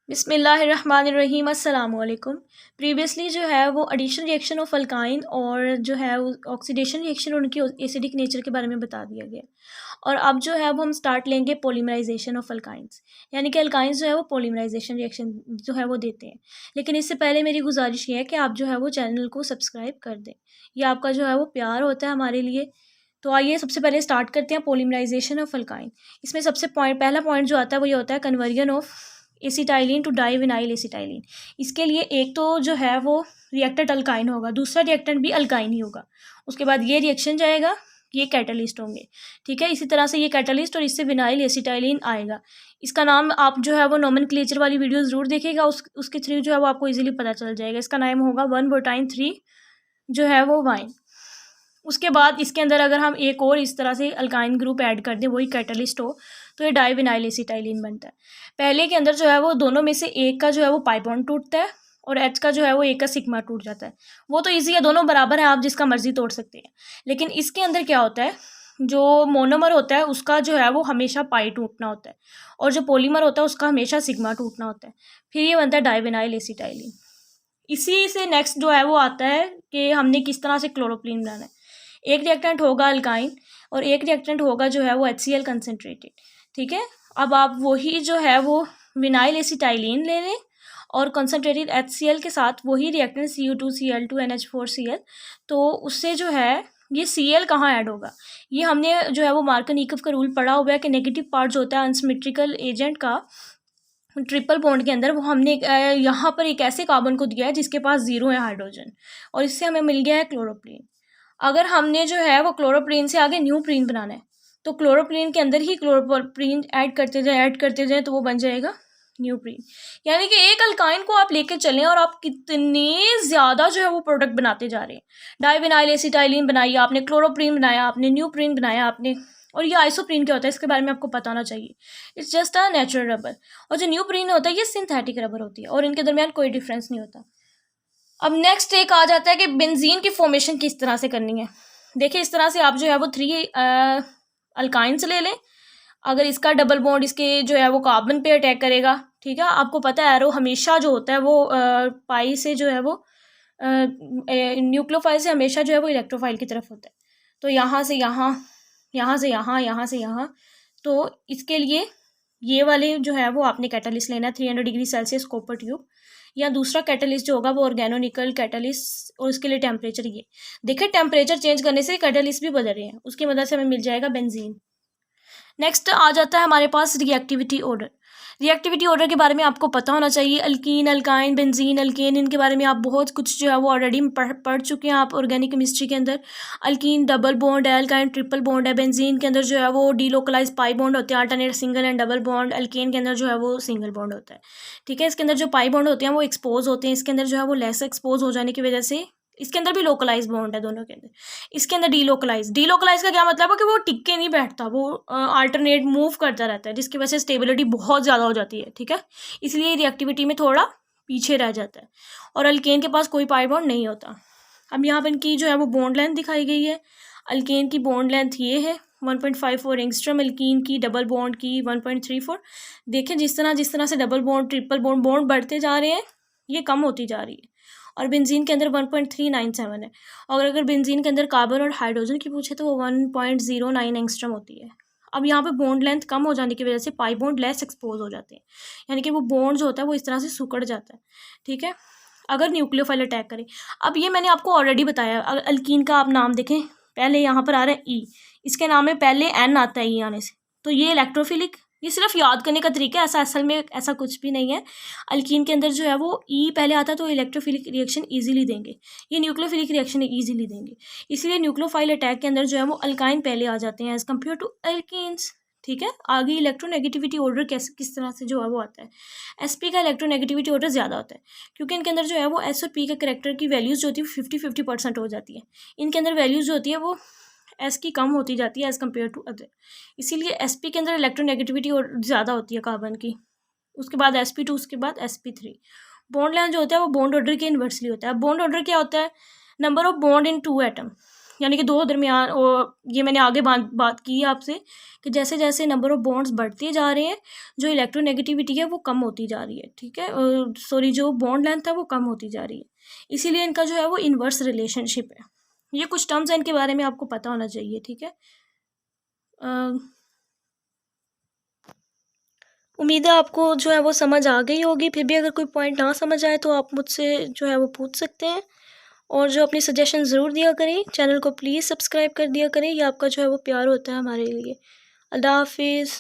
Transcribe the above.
बिस्मिल्लाहिर्रहमानिर्रहीम अस्सलाम वालेकुम। प्रीवियसली जो है वो एडिशन रिएक्शन ऑफ अल्काइन और जो है वो ऑक्सीडेशन रिएक्शन उनकी एसिडिक नेचर के बारे में बता दिया गया। और अब जो है वो हम स्टार्ट लेंगे पॉलीमराइजेशन ऑफ अल्काइंस, यानी कि अल्काइंस जो है वो पॉलीमराइजेशन रिएक्शन जो है वो देते हैं। लेकिन इससे पहले मेरी गुजारिश ये है कि आप जो है वो चैनल को सब्सक्राइब कर दें, ये आपका जो है वो प्यार होता है हमारे लिए। तो आइए सबसे पहले स्टार्ट करते हैं पॉलीमराइजेशन ऑफ अल्काइन। इसमें सबसे पहला पॉइंट जो आता है वो ये होता है conversion of acetylene to divinyl acetylene. इसके लिए एक तो जो है वो रिएक्टेंट अल्काइन होगा, दूसरा रिएक्टेंट भी अल्काइन ही होगा। उसके बाद ये रिएक्शन जाएगा, ये कैटलिस्ट होंगे, ठीक है। इसी तरह से ये कैटलिस्ट और इससे विनाइल एसिटाइलिन आएगा। इसका नाम आप जो है वो नोमेनक्लेचर वाली वीडियो ज़रूर देखिएगा, उसके थ्रू जो है वो आपको इजीली पता चल जाएगा। इसका नाम होगा 1-बुटाइन-3 जो है वो वाइन। उसके बाद इसके अंदर अगर हम एक और इस तरह से अल्काइन ग्रुप ऐड कर दें, वही कैटलिस्ट हो, तो ये डाइविनाइल एसिटाइलिन बनता है। पहले के अंदर जो है वो दोनों में से एक का जो है वो पाई बॉन्ड टूटता है और एच का जो है वो एक का सिग्मा टूट जाता है। वो तो ईजी है, दोनों बराबर हैं, आप जिसका मर्जी तोड़ सकते हैं। लेकिन इसके अंदर क्या होता है, जो मोनोमर होता है उसका जो है वो हमेशा पाई टूटना होता है और जो पॉलीमर होता है उसका हमेशा सिग्मा टूटना होता है। फिर ये बनता है डाइविनाइल एसिटाइलिन। इसी से नेक्स्ट जो है वो आता है कि हमने किस तरह से क्लोरोप्लीन बनाना है। एक रिएक्टेंट होगा अल्काइन और एक रिएक्टेंट होगा जो है वो HCl कंसनट्रेटेड, ठीक है। अब आप वही जो है वो विनाइल एसिटाइलिन ले लें और कंसनट्रेटेड HCl के साथ वही रिएक्टेंट Cu2Cl2NH4Cl, तो उससे जो है ये Cl कहाँ ऐड होगा, ये हमने जो है वो मार्करनीकफ का रूल पढ़ा हुआ है कि नेगेटिव पार्ट जो होता है अनसिमेट्रिकल एजेंट का ट्रिपल बॉन्ड के अंदर, वो हमने यहाँ पर एक ऐसे कार्बन को दिया है जिसके पास 0 है हाइड्रोजन, और इससे हमें मिल गया है क्लोरोप्लीन। अगर हमने जो है वो क्लोरोप्लीन से आगे न्यूप्रीन बनाना है तो क्लोरोप्लीन के अंदर ही क्लोरोप्लीन ऐड करते जाएं तो वो बन जाएगा न्यूप्रीन। यानी कि एक अल्काइन को आप लेके चलें और आप कितने ज़्यादा जो है वो प्रोडक्ट बनाते जा रहे हैं। डाइविनाइल एसिटाइलिन बनाई आपने, क्लोरोप्लीन बनाया आपने, न्यूप्रीन बनाया आपने। और ये आइसोप्रीन क्या होता है इसके बारे में आपको पता होना चाहिए। It's just a natural rubber. और जो न्यूप्रीन होता है ये सिंथेटिक रबर होती है और इनके दरमियान कोई डिफरेंस नहीं होता। अब नेक्स्ट एक आ जाता है कि बेंजीन की फॉर्मेशन किस तरह से करनी है। देखिए इस तरह से आप जो है वो 3 अल्काइंस ले लें। अगर इसका डबल बॉन्ड इसके जो है वो कार्बन पे अटैक करेगा, ठीक है। आपको पता है एरो हमेशा जो होता है वो पाई से जो है वो न्यूक्लियोफाइल से हमेशा जो है वो इलेक्ट्रोफाइल की तरफ होता है। तो यहाँ से यहाँ, यहाँ से यहाँ, यहाँ से यहाँ, तो इसके लिए ये वाले जो है वो आपने कैटलिस्ट लेना है 300 डिग्री सेल्सियस कॉपर ट्यूब, या दूसरा कैटलिस्ट जो होगा वो ऑर्गेनोनिकल कैटलिस्ट, और उसके लिए टेम्परेचर ये देखिए, टेम्परेचर चेंज करने से कैटलिस्ट भी बदल रहे हैं, उसकी मदद से हमें मिल जाएगा बेंजीन। नेक्स्ट आ जाता है हमारे पास रिएक्टिविटी ऑर्डर। रिएक्टिविटी ऑर्डर के बारे में आपको पता होना चाहिए। अल्कीन, अल्काइन, बेंजीन, अल्केन, इनके बारे में आप बहुत कुछ जो है वो ऑलरेडी पढ़ चुके हैं आप ऑर्गेनिक केमिस्ट्री के अंदर। अल्कीन डबल बॉन्ड है, अल्काइन ट्रिपल बॉन्ड है, बेंजीन के अंदर जो है वो डीलोकलाइज पाई बॉन्ड होते हैं, alternate single and double bond. Alkane के अंदर जो है वो सिंगल बॉन्ड होता है, ठीक है। इसके अंदर जो पाई बॉन्ड होते हैं वो एक्सपोज होते हैं, इसके अंदर जो है वो लेस एक्सपोज हो जाने की वजह से इसके अंदर भी लोकलाइज बॉन्ड है दोनों के अंदर। इसके अंदर डीलोकलाइज का क्या मतलब है कि वो टिक के नहीं बैठता, वो अल्टरनेट मूव करता रहता है, जिसकी वजह से स्टेबिलिटी बहुत ज़्यादा हो जाती है, ठीक है। इसलिए रिएक्टिविटी में थोड़ा पीछे रह जाता है और अल्केन के पास कोई पाई बॉन्ड नहीं होता। अब यहाँ पर इनकी जो है वो बॉन्ड लेंथ दिखाई गई है। अल्केन की बॉन्ड लेंथ ये है 1.54 एंगस्ट्रम, अल्कीन की डबल बॉन्ड की 1.34। देखिए जिस तरह से डबल बॉन्ड ट्रिपल बॉन्ड बढ़ते जा रहे हैं ये कम होती जा रही है। और बेंजीन के अंदर 1.397 है, और अगर बेंजीन के अंदर कार्बन और हाइड्रोजन की पूछे तो वो 1.09 एंगस्ट्रम होती है। अब यहाँ पे बॉन्ड लेंथ कम हो जाने की वजह से पाई बॉन्ड लेस एक्सपोज हो जाते हैं, यानी कि वो बॉन्ड जो होता है वो इस तरह से सिकुड़ जाता है, ठीक है, अगर न्यूक्लियोफाइल अटैक करे। अब ये मैंने आपको ऑलरेडी बताया। अगर अल्कीन का आप नाम देखें, पहले यहाँ पर आ रहा है ई, इसके नाम में पहले एन आता है ई आने से, तो ये इलेक्ट्रोफिलिक। ये सिर्फ याद करने का तरीका है, ऐसा असल में ऐसा कुछ भी नहीं है। अल्कीन के अंदर जो है वो ई पहले आता है तो इलेक्ट्रोफिलिक रिएक्शन इजीली देंगे, ये न्यूक्लियोफिलिक रिएक्शन इजीली देंगे, इसलिए न्यूक्लियोफाइल अटैक के अंदर जो है वो अल्काइन पहले आ जाते हैं एज कम्पेयर टू अल्कीन्स, ठीक है। आगे इलेक्ट्रोनेगेटिविटी ऑर्डर किस तरह से जो है वो आता है। एसपी का इलेक्ट्रोनेगेटिविटी ऑर्डर ज़्यादा होता है क्योंकि इनके अंदर जो है वो एस और पी के करेक्टर की वैल्यूज़ जो होती है 50-50% हो जाती है। इनके अंदर वैल्यूज़ जो होती है वो एस की कम होती जाती है एज़ कम्पेयर टू अदर, इसीलिए एसपी के अंदर इलेक्ट्रोनेगेटिविटी और ज़्यादा होती है कार्बन की। उसके बाद sp2, उसके बाद sp3। बॉन्ड लेंथ जो होता है वो बॉन्ड ऑर्डर के इन्वर्सली होता है। बॉन्ड ऑर्डर क्या होता है, number of bond in 2 atom, यानी कि दो दरमियान, और ये मैंने आगे बात की है आपसे कि जैसे जैसे नंबर ऑफ़ बॉन्ड्स बढ़ते जा रहे हैं, जो इलेक्ट्रोनेगेटिविटी है वो कम होती जा रही है, ठीक है। सॉरी, जो बॉन्ड लेंथ है वो कम होती जा रही है, इसीलिए इनका जो है वो इन्वर्स रिलेशनशिप है। ये कुछ टर्म्स हैं, इनके बारे में आपको पता होना चाहिए, ठीक है। उम्मीद है आपको जो है वो समझ आ गई होगी। फिर भी अगर कोई पॉइंट ना समझ आए तो आप मुझसे जो है वो पूछ सकते हैं, और जो अपनी सजेशन ज़रूर दिया करें। चैनल को प्लीज़ सब्सक्राइब कर दिया करें, ये आपका जो है वो प्यार होता है हमारे लिए। अल्लाह हाफिज़।